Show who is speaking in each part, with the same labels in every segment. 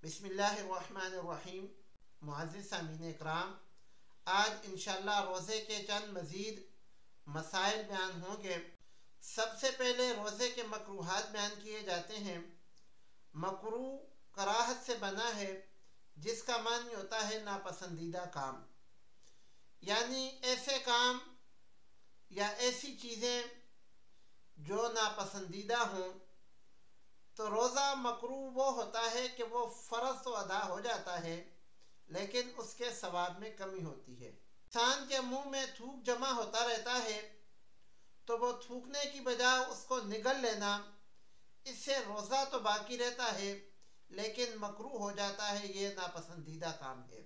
Speaker 1: بسم اللہ الرحمن الرحیم۔ معزز سامعین اکرام، آج انشاءاللہ روزے کے چند مزید مسائل بیان ہوں گے۔ سب سے پہلے روزے کے مکروہات بیان کیے جاتے ہیں۔ مکروہ کراہت سے بنا ہے، جس کا معنی ہوتا ہے ناپسندیدہ کام، یعنی ایسے کام یا ایسی چیزیں جو ناپسندیدہ ہوں۔ تو روزہ مکروہ وہ ہوتا ہے کہ وہ فرض تو ادا ہو جاتا ہے، لیکن اس کے ثواب میں کمی ہوتی ہے۔ انسان کے منہ میں تھوک جمع ہوتا رہتا ہے، تو وہ تھوکنے کی بجائے اس کو نگل لینا، اس سے روزہ تو باقی رہتا ہے لیکن مکروہ ہو جاتا ہے، یہ ناپسندیدہ کام ہے۔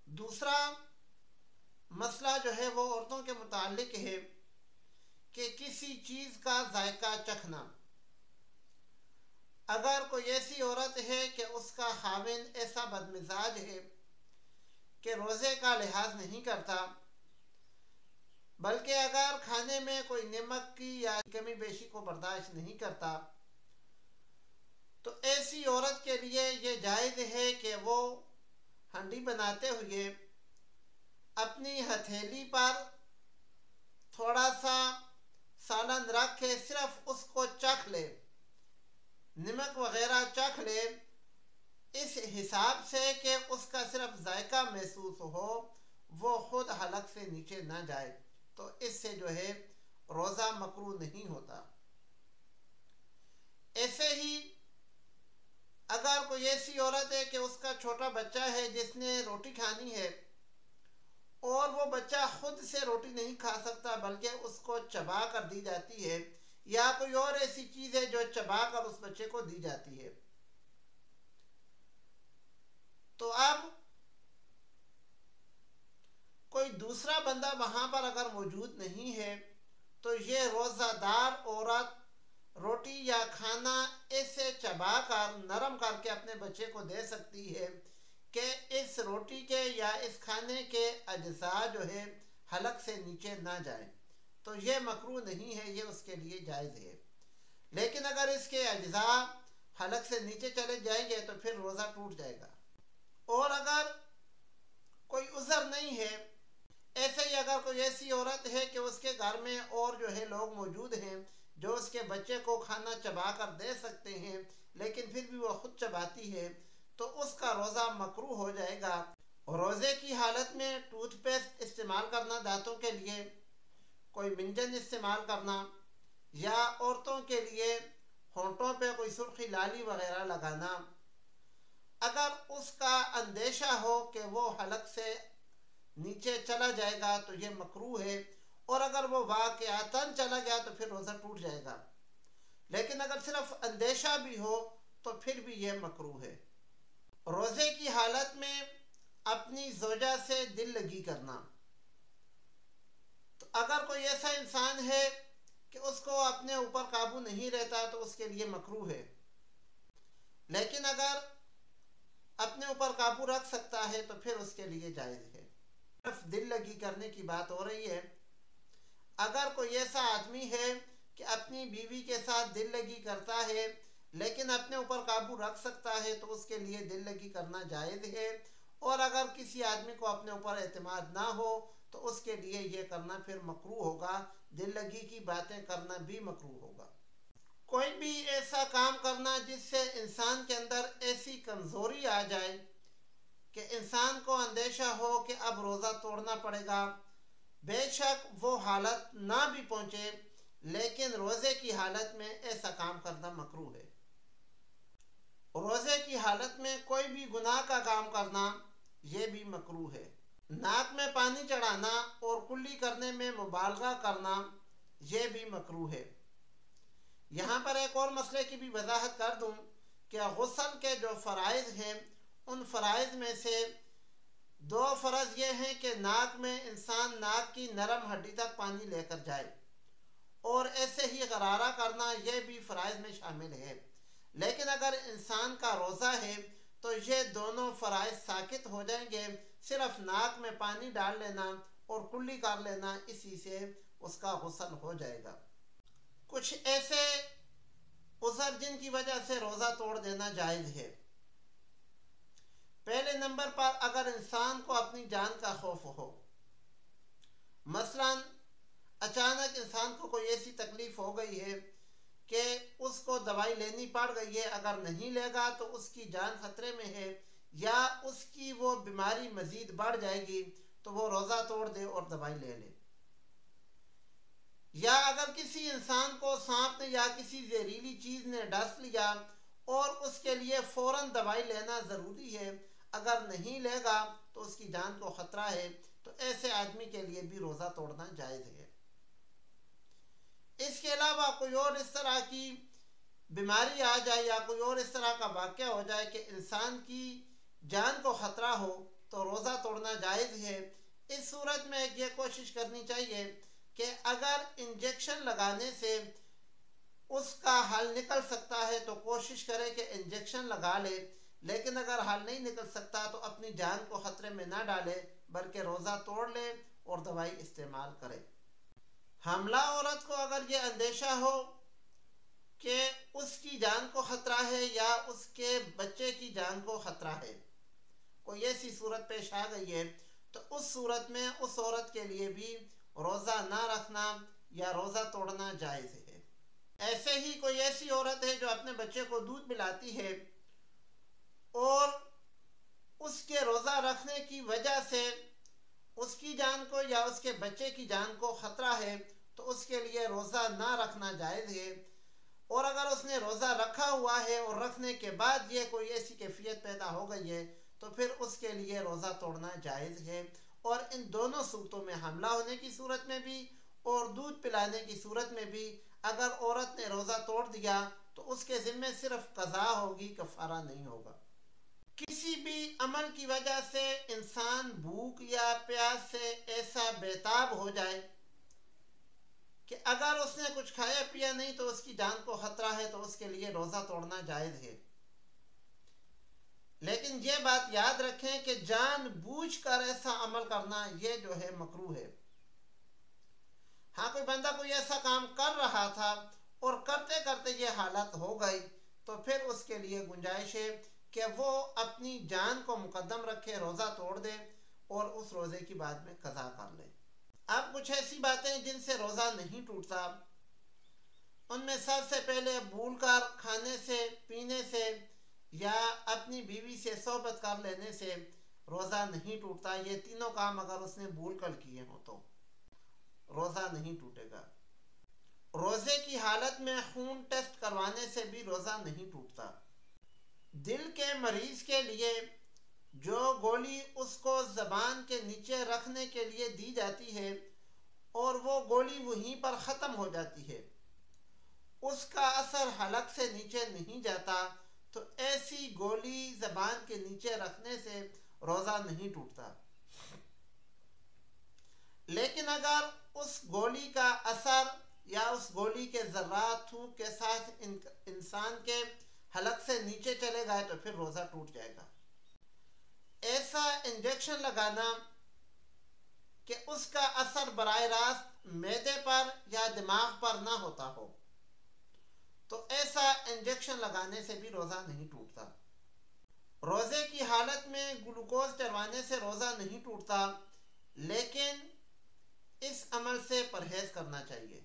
Speaker 1: دوسرا مسئلہ جو ہے وہ عورتوں کے متعلق ہے کہ کسی چیز کا ذائقہ چکھنا۔ اگر کوئی ایسی عورت ہے کہ اس کا خاوند ایسا بدمزاج ہے کہ روزے کا لحاظ نہیں کرتا، بلکہ اگر کھانے میں کوئی نمک کی یا کمی بیشی کو برداشت نہیں کرتا، تو ایسی عورت کے لیے یہ جائز ہے کہ وہ ہنڈی بناتے ہوئے اپنی ہتھیلی پر تھوڑا سا سالن رکھ کے صرف اس کو چکھ لے، نمک وغیرہ چکھ لے، اس حساب سے کہ اس کا صرف ذائقہ محسوس ہو، وہ خود حلق سے نیچے نہ جائے، تو اس سے جو ہے روزہ مکروہ نہیں ہوتا۔ ایسے ہی اگر کوئی ایسی عورت ہے کہ اس کا چھوٹا بچہ ہے جس نے روٹی کھانی ہے، اور وہ بچہ خود سے روٹی نہیں کھا سکتا بلکہ اس کو چبا کر دی جاتی ہے، یا کوئی اور ایسی چیز ہے جو چبا کر اس بچے کو دی جاتی ہے، تو اب کوئی دوسرا بندہ وہاں پر اگر موجود نہیں ہے، تو یہ روزہ دار عورت روٹی یا کھانا ایسے چبا کر نرم کر کے اپنے بچے کو دے سکتی ہے کہ اس روٹی کے یا اس کھانے کے اجزاء جو ہے حلق سے نیچے نہ جائیں، تو یہ مکروہ نہیں ہے، یہ اس کے لیے جائز ہے۔ لیکن اگر اس کے اجزاء حلق سے نیچے چلے جائیں گے تو پھر روزہ ٹوٹ جائے گا۔ اور اگر کوئی عذر نہیں ہے، ایسے ہی اگر کوئی ایسی عورت ہے کہ اس کے گھر میں اور جو ہے لوگ موجود ہیں جو اس کے بچے کو کھانا چبا کر دے سکتے ہیں، لیکن پھر بھی وہ خود چباتی ہے، تو اس کا روزہ مکروہ ہو جائے گا۔ روزے کی حالت میں ٹوتھ پیسٹ استعمال کرنا دانتوں کے لیے، کوئی منجن استعمال کرنا، یا عورتوں کے لیے ہونٹوں پہ کوئی سرخی لالی وغیرہ لگانا، اگر اس کا اندیشہ ہو کہ وہ حلق سے نیچے چلا جائے گا تو یہ مکروہ ہے، اور اگر وہ واقعتاً چلا گیا تو پھر روزہ ٹوٹ جائے گا۔ لیکن اگر صرف اندیشہ بھی ہو تو پھر بھی یہ مکروہ ہے۔ روزے کی حالت میں اپنی زوجہ سے دل لگی کرنا۔ تو اگر کوئی ایسا انسان ہے کہ اس کو اپنے اوپر قابو نہیں رہتا تو اس کے لیے مکروہ ہے، لیکن اگر اپنے اوپر قابو رکھ سکتا ہے تو پھر اس کے لیے جائز ہے۔ صرف دل لگی کرنے کی بات ہو رہی ہے۔ اگر کوئی ایسا آدمی ہے کہ اپنی بیوی کے ساتھ دل لگی کرتا ہے لیکن اپنے اوپر قابو رکھ سکتا ہے تو اس کے لیے دل لگی کرنا جائز ہے، اور اگر کسی آدمی کو اپنے اوپر اعتماد نہ ہو تو اس کے لیے یہ کرنا پھر مکروہ ہوگا، دل لگی کی باتیں کرنا بھی مکروہ ہوگا۔ کوئی بھی ایسا کام کرنا جس سے انسان کے اندر ایسی کمزوری آ جائے کہ انسان کو اندیشہ ہو کہ اب روزہ توڑنا پڑے گا، بے شک وہ حالت نہ بھی پہنچے لیکن روزے کی حالت میں ایسا کام کرنا مکروہ ہے۔ روزے کی حالت میں کوئی بھی گناہ کا کام کرنا یہ بھی مکروہ ہے۔ ناک میں پانی چڑھانا اور کلی کرنے میں مبالغہ کرنا یہ بھی مکروہ ہے۔ یہاں پر ایک اور مسئلے کی بھی وضاحت کر دوں کہ غسل کے جو فرائض ہیں ان فرائض میں سے 2 فرض یہ ہیں کہ ناک میں انسان ناک کی نرم ہڈی تک پانی لے کر جائے، اور ایسے ہی غرارہ کرنا یہ بھی فرائض میں شامل ہے۔ لیکن اگر انسان کا روزہ ہے تو یہ دونوں فرائض ساقط ہو جائیں گے، صرف ناک میں پانی ڈال لینا اور کلی کر لینا، اسی سے اس کا غسل ہو جائے گا۔ کچھ ایسے عذر جن کی وجہ سے روزہ توڑ دینا جائز ہے۔ پہلے نمبر پر اگر انسان کو اپنی جان کا خوف ہو، مثلا اچانک انسان کو کوئی ایسی تکلیف ہو گئی ہے کہ اس کو دوائی لینی پڑ گئی ہے، اگر نہیں لے گا تو اس کی جان خطرے میں ہے یا اس کی وہ بیماری مزید بڑھ جائے گی، تو وہ روزہ توڑ دے اور دوائی لے لے۔ یا اگر کسی انسان کو سانپ نے یا کسی زہریلی چیز نے ڈس لیا اور اس کے لیے فوراً دوائی لینا ضروری ہے، اگر نہیں لے گا تو اس کی جان کو خطرہ ہے، تو ایسے آدمی کے لیے بھی روزہ توڑنا جائز ہے۔ اس کے علاوہ کوئی اور اس طرح کی بیماری آ جائے یا کوئی اور اس طرح کا واقعہ ہو جائے کہ انسان کی جان کو خطرہ ہو، تو روزہ توڑنا جائز ہے۔ اس صورت میں یہ کوشش کرنی چاہیے کہ اگر انجیکشن لگانے سے اس کا حل نکل سکتا ہے تو کوشش کرے کہ انجیکشن لگا لے، لیکن اگر حل نہیں نکل سکتا تو اپنی جان کو خطرے میں نہ ڈالے بلکہ روزہ توڑ لے اور دوائی استعمال کرے۔ حاملہ عورت کو اگر یہ اندیشہ ہو کہ اس کی جان کو خطرہ ہے یا اس کے بچے کی جان کو خطرہ ہے، کوئی ایسی صورت پیش آ گئی ہے، تو اس صورت میں اس عورت کے لیے بھی روزہ نہ رکھنا یا روزہ توڑنا جائز ہے۔ ایسے ہی کوئی ایسی عورت ہے جو اپنے بچے کو دودھ پلاتی ہے اور اس کے روزہ رکھنے کی وجہ سے اس کی جان کو یا اس کے بچے کی جان کو خطرہ ہے، تو اس کے لیے روزہ نہ رکھنا جائز ہے۔ اور اگر اس نے روزہ رکھا ہوا ہے اور رکھنے کے بعد یہ کوئی ایسی کیفیت پیدا ہو گئی ہے تو پھر اس کے لیے روزہ توڑنا جائز ہے۔ اور ان دونوں صورتوں میں، حاملہ ہونے کی صورت میں بھی اور دودھ پلانے کی صورت میں بھی، اگر عورت نے روزہ توڑ دیا تو اس کے ذمے صرف قضا ہوگی، کفارہ نہیں ہوگا۔ کسی بھی عمل کی وجہ سے انسان بھوک یا پیاس سے ایسا بیتاب ہو جائے کہ اگر اس نے کچھ کھایا پیا نہیں تو اس کی جان کو خطرہ ہے، تو اس کے لیے روزہ توڑنا جائز ہے۔ لیکن یہ بات یاد رکھیں کہ جان بوجھ کر ایسا عمل کرنا یہ جو ہے مکروہ ہے۔ ہاں، کوئی بندہ کوئی ایسا کام کر رہا تھا اور کرتے کرتے یہ حالت ہو گئی تو پھر اس کے لیے گنجائش ہے کہ وہ اپنی جان کو مقدم رکھے، روزہ توڑ دے اور اس روزے کی بعد میں قضا کر لے۔ اب کچھ ایسی باتیں جن سے روزہ نہیں ٹوٹتا، ان میں سب سے پہلے بھول کر کھانے سے، پینے سے یا اپنی بیوی سے صحبت کر لینے سے روزہ نہیں ٹوٹتا۔ یہ تینوں کام اگر اس نے بھول کر کیے ہوں تو روزہ نہیں ٹوٹے گا۔ روزے کی حالت میں خون ٹیسٹ کروانے سے بھی روزہ نہیں ٹوٹتا۔ دل کے مریض کے لیے جو گولی اس کو زبان کے نیچے رکھنے کے لیے دی جاتی ہے اور وہ گولی وہیں پر ختم ہو جاتی ہے، اس کا اثر حلق سے نیچے نہیں جاتا، تو ایسی گولی زبان کے نیچے رکھنے سے روزہ نہیں ٹوٹتا۔ لیکن اگر اس گولی کا اثر یا اس گولی کے ذرات تھوک کے ساتھ انسان کے حلق سے نیچے چلے گئے تو پھر روزہ ٹوٹ جائے گا۔ ایسا انجیکشن لگانا کہ اس کا اثر براہ راست معدے پر یا دماغ پر نہ ہوتا ہو، تو ایسا انجیکشن لگانے سے بھی روزہ نہیں ٹوٹتا۔ روزے کی حالت میں گلوکوز چڑھوانے سے روزہ نہیں ٹوٹتا، لیکن اس عمل سے پرہیز کرنا چاہیے۔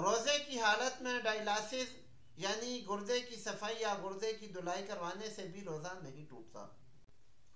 Speaker 1: روزے کی حالت میں ڈائلاسس یعنی گردے کی صفائی یا گردے کی دھلائی کروانے سے بھی روزہ نہیں ٹوٹتا۔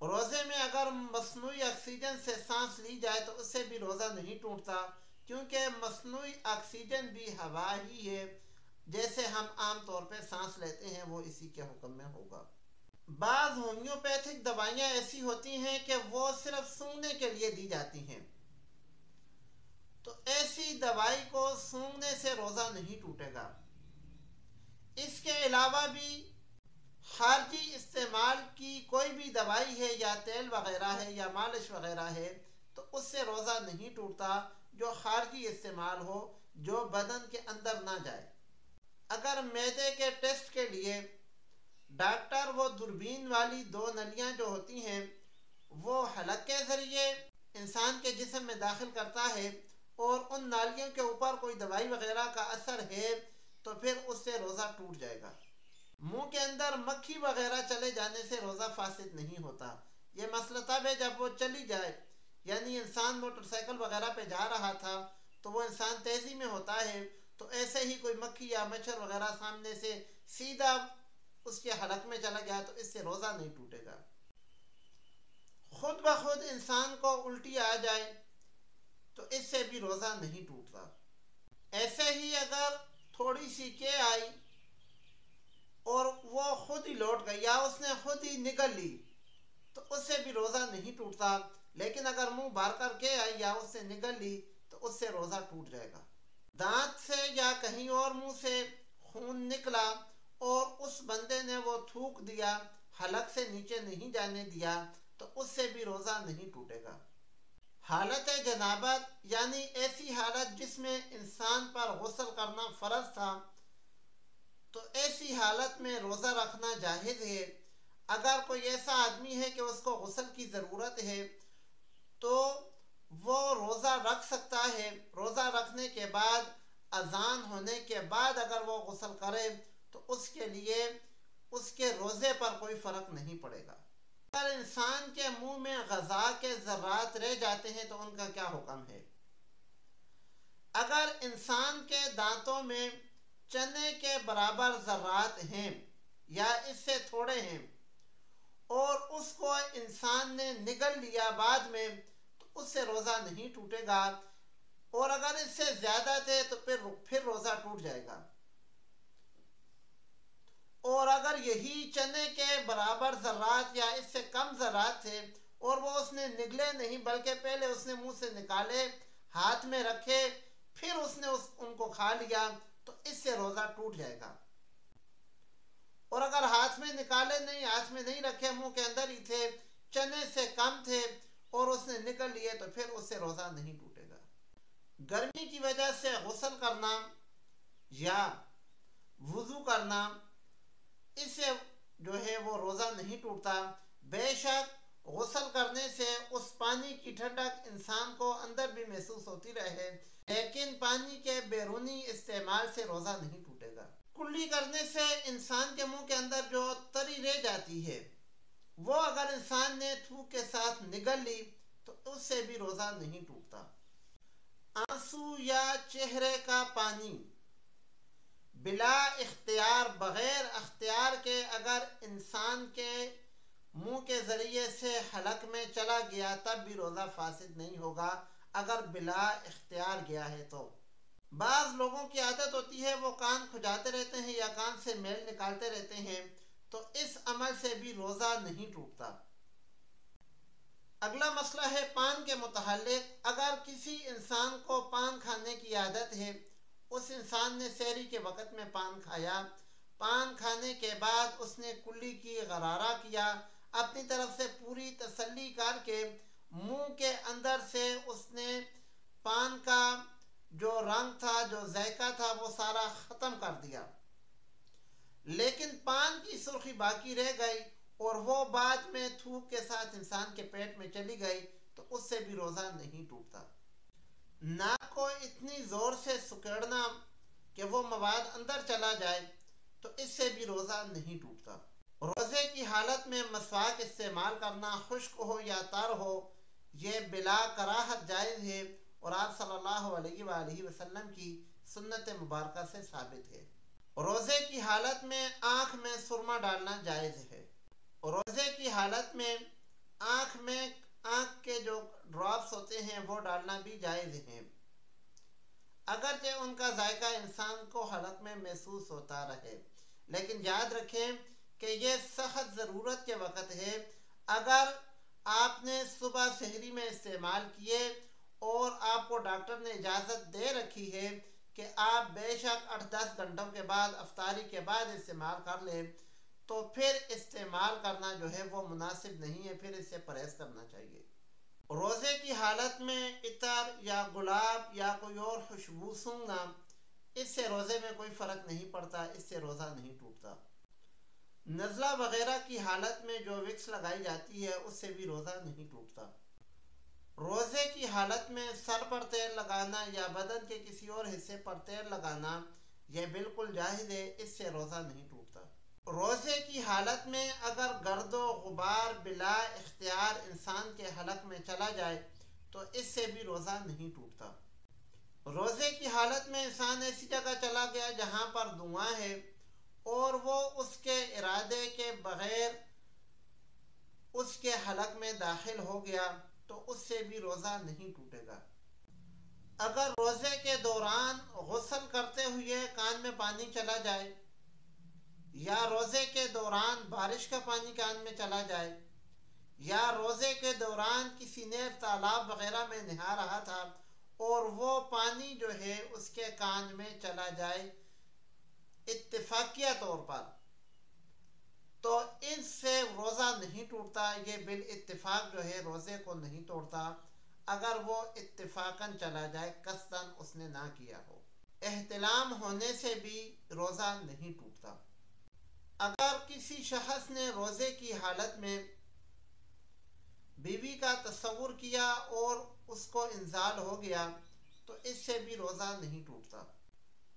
Speaker 1: روزے میں اگر مصنوعی آکسیجن سے سانس لی جائے تو اس سے بھی روزہ نہیں ٹوٹتا، کیونکہ مصنوعی آکسیجن بھی ہوا ہی ہے، جیسے ہم عام طور پہ سانس لیتے ہیں وہ اسی کے حکم میں ہوگا۔ بعض ہومیوپیتھک دوائیاں ایسی ہوتی ہیں کہ وہ صرف سونگنے کے لیے دی جاتی ہیں، تو ایسی دوائی کو سونگنے سے روزہ نہیں ٹوٹے گا۔ اس کے علاوہ بھی خارجی استعمال کی کوئی بھی دوائی ہے یا تیل وغیرہ ہے یا مالش وغیرہ ہے تو اس سے روزہ نہیں ٹوٹتا، جو خارجی استعمال ہو، جو بدن کے اندر نہ جائے۔ اگر معدے کے ٹیسٹ کے لیے ڈاکٹر وہ دوربین والی 2 نلیاں جو ہوتی ہیں وہ حلق کے ذریعے انسان کے جسم میں داخل کرتا ہے اور ان نالیوں کے اوپر کوئی دوائی وغیرہ کا اثر ہے تو پھر اس سے روزہ ٹوٹ جائے گا۔ منہ کے اندر مکھی وغیرہ چلے جانے سے روزہ فاسد نہیں ہوتا۔ یہ مسئلہ تب ہے جب وہ چلی جائے، یعنی انسان موٹر سائیکل وغیرہ پہ جا رہا تھا تو وہ انسان تیزی میں ہوتا ہے، تو ایسے ہی کوئی مکھی یا مچھر وغیرہ سامنے سے سیدھا اس کے حلق میں چلا گیا تو اس سے روزہ نہیں ٹوٹے گا۔ خود بخود انسان کو الٹی آ جائے تو اس سے بھی روزہ نہیں ٹوٹتا۔ ایسے ہی اگر تھوڑی سی کے آئی اور وہ خود ہی لوٹ گئی یا اس نے خود ہی نگل لی تو اس سے بھی روزہ نہیں ٹوٹتا، لیکن اگر منہ بھر کر کے آئی یا اس سے نگل لی تو اس سے روزہ ٹوٹ جائے گا۔ دانت سے یا کہیں اور منہ سے خون نکلا اور اس بندے نے وہ تھوک دیا، حلق سے نیچے نہیں جانے دیا، تو اس سے بھی روزہ نہیں ٹوٹے گا۔ حالت جنابت یعنی ایسی حالت جس میں انسان پر غسل کرنا فرض تھا، تو ایسی حالت میں روزہ رکھنا جائز ہے۔ اگر کوئی ایسا آدمی ہے کہ اس کو غسل کی ضرورت ہے تو وہ روزہ رکھ سکتا ہے۔ روزہ رکھنے کے بعد اذان ہونے کے بعد اگر وہ غسل کرے تو اس کے لیے اس کے روزے پر کوئی فرق نہیں پڑے گا۔ اگر انسان کے منہ میں غذا کے ذرات رہ جاتے ہیں تو ان کا کیا حکم ہے؟ اگر انسان کے دانتوں میں چنے کے برابر ذرات ہیں یا اس سے تھوڑے ہیں اور اس کو انسان نے نگل لیا بعد میں تو اس سے روزہ نہیں ٹوٹے گا، اور اگر اس سے زیادہ تھے تو پھر روزہ ٹوٹ جائے گا۔ اور اگر یہی چنے کے برابر ذرات یا اس سے کم ذرات تھے اور وہ اس نے نگلے نہیں بلکہ پہلے اس نے منہ سے نکالے، ہاتھ میں رکھے، پھر اس نے ان کو کھا لیا تو اس سے روزہ ٹوٹ جائے گا۔ اور اگر ہاتھ میں نکالے نہیں، ہاتھ میں نہیں رکھے، منہ کے اندر ہی تھے، چنے سے کم تھے اور اس نے نکل لیے تو پھر اس سے روزہ نہیں ٹوٹے گا۔ گرمی کی وجہ سے غسل کرنا یا وضو کرنا، اس سے جو ہے وہ روزہ نہیں ٹوٹتا۔ بے شک غسل کرنے سے اس پانی کی ٹھنڈک انسان کو اندر بھی محسوس ہوتی رہے، لیکن پانی کے بیرونی استعمال سے روزہ نہیں ٹوٹے گا۔ کلی کرنے سے انسان کے منہ کے اندر جو تری رہ جاتی ہے وہ اگر انسان نے تھوک کے ساتھ نگل لی تو اس سے بھی روزہ نہیں ٹوٹتا۔ آنسو یا چہرے کا پانی بلا اختیار، بغیر اختیار کے اگر انسان کے منہ کے ذریعے سے حلق میں چلا گیا تب بھی روزہ فاسد نہیں ہوگا اگر بلا اختیار گیا ہے تو۔ بعض لوگوں کی عادت ہوتی ہے وہ کان کھجاتے رہتے ہیں یا کان سے میل نکالتے رہتے ہیں، تو اس عمل سے بھی روزہ نہیں ٹوٹتا۔ اگلا مسئلہ ہے پان کے متعلق۔ اگر کسی انسان کو پان کھانے کی عادت ہے، اس انسان نے سحری کے وقت میں پان کھایا، پان کھانے کے بعد اس نے کلی کی غرارہ کیا، اپنی طرف سے پوری تسلی کر کے منہ کے اندر سے اس نے پان کا جو رنگ تھا، جو ذائقہ تھا، وہ سارا ختم کر دیا، لیکن پان کی سرخی باقی رہ گئی اور وہ بعد میں تھوک کے ساتھ انسان کے پیٹ میں چلی گئی تو اس سے بھی روزہ نہیں ٹوٹتا۔ ناک کو اتنی زور سے سکیڑنا کہ وہ مواد اندر چلا جائے تو اس سے بھی روزہ نہیں ٹوٹتا۔ روزے کی حالت میں مسواک استعمال کرنا، خشک ہو یا تر ہو، یہ بلا کراہت جائز ہے اور آپ صلی اللہ علیہ وآلہ وسلم کی سنت مبارکہ سے ثابت ہے۔ روزے کی حالت میں آنکھ میں سرما ڈالنا جائز ہے۔ روزے کی حالت میں آنکھ کے جو ڈراپس ہوتے ہیں وہ ڈالنا بھی جائز ہے، اگرچہ ان کا ذائقہ انسان کو حلق میں محسوس ہوتا رہے، لیکن یاد رکھیں کہ یہ سخت ضرورت کے وقت ہے۔ اگر آپ نے صبح سحری میں استعمال کیے اور آپ کو ڈاکٹر نے اجازت دے رکھی ہے کہ آپ بے شک 8-10 گھنٹوں کے بعد افطاری کے بعد استعمال کر لیں، تو پھر استعمال کرنا جو ہے وہ مناسب نہیں ہے، پھر اس سے پرہیز کرنا چاہیے۔ روزے کی حالت میں عطر یا گلاب یا کوئی اور خوشبو سونگھنا، اس سے روزے میں کوئی فرق نہیں پڑتا، اس سے روزہ نہیں ٹوٹتا۔ نزلہ وغیرہ کی حالت میں جو وکس لگائی جاتی ہے اس سے بھی روزہ نہیں ٹوٹتا۔ روزے کی حالت میں سر پر تیل لگانا یا بدن کے کسی اور حصے پر تیل لگانا یہ بالکل جائز ہے، اس سے روزہ نہیں ٹوٹتا۔ روزے کی حالت میں اگر گرد و غبار بلا اختیار انسان کے حلق میں چلا جائے تو اس سے بھی روزہ نہیں ٹوٹتا۔ روزے کی حالت میں انسان ایسی جگہ چلا گیا جہاں پر دھواں ہے اور وہ اس کے ارادے کے بغیر اس کے حلق میں داخل ہو گیا تو اس سے بھی روزہ نہیں ٹوٹے گا۔ اگر روزے کے دوران غسل کرتے ہوئے کان میں پانی چلا جائے یا روزے کے دوران بارش کا پانی کان میں چلا جائے یا روزے کے دوران کسی نے تالاب وغیرہ میں نہا رہا تھا اور وہ پانی جو ہے اس کے کان میں چلا جائے اتفاقیہ طور پر، تو ان سے روزہ نہیں ٹوٹتا۔ یہ بالاتفاق جو ہے روزے کو نہیں توڑتا اگر وہ اتفاقاً چلا جائے، قصداً اس نے نہ کیا ہو۔ احتلام ہونے سے بھی روزہ نہیں ٹوٹتا۔ اگر کسی شخص نے روزے کی حالت میں بیوی کا تصور کیا اور اس کو انزال ہو گیا تو اس سے بھی روزہ نہیں ٹوٹتا۔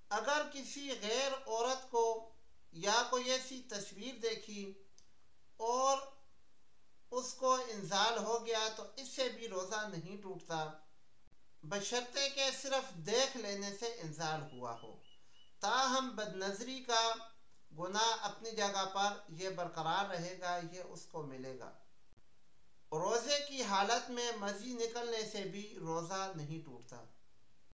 Speaker 1: اگر کسی غیر عورت کو یا کوئی ایسی تصویر دیکھی اور اس کو انزال ہو گیا تو اس سے بھی روزہ نہیں ٹوٹتا، بشرطے کہ صرف دیکھ لینے سے انزال ہوا ہو۔ تاہم بد نظری کا گناہ اپنی جگہ پر یہ برقرار رہے گا، یہ اس کو ملے گا۔ روزے کی حالت میں مزی نکلنے سے بھی روزہ نہیں ٹوٹتا۔